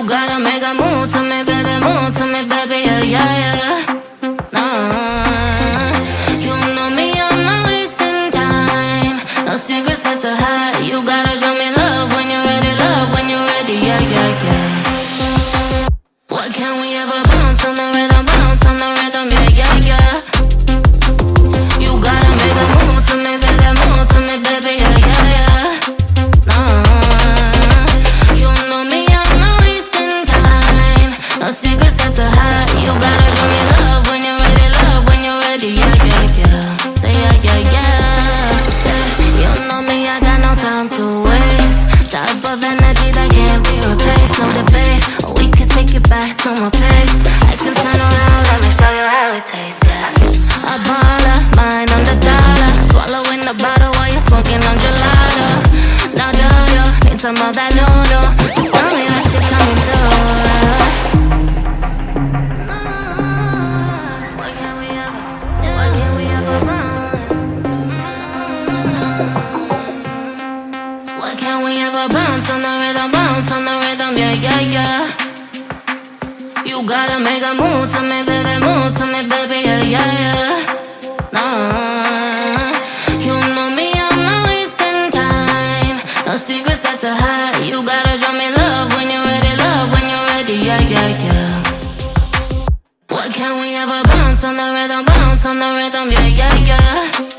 Gotta make a move to me, baby, yeah, yeah, yeah. Nah, you know me, I'm not wasting time. No secrets left to hide. You gotta show me love when you're ready, yeah, yeah, yeah. What can we ever bounce on the rhythm, yeah, yeah, yeah. You gotta make a move to me, baby, yeah, yeah, yeah. Nah, you know me, I'm not wasting time. No secrets left to hide. You gotta show me love when you're ready, yeah, yeah, yeah. Say yeah, yeah, yeah. Say, you know me, I got no time to waste. Type of energy that can't be replaced. No debate, we could take it back to my place. I can turn around, let me show you how it tastes, yeah. A baller, mine on the dollar. Swallowing the bottle while you're smoking on gelato. Now do you need some of that noodle? Just tell me that you're coming through. What can we ever What can we ever bounce on the rhythm, yeah, yeah, yeah. You gotta make a move to me, baby, yeah, yeah, yeah. Nah, you know me, I'm not wasting time. No secrets left to hide. You gotta show me love when you're ready, yeah, yeah, yeah. What can we ever bounce on the rhythm, yeah, yeah, yeah.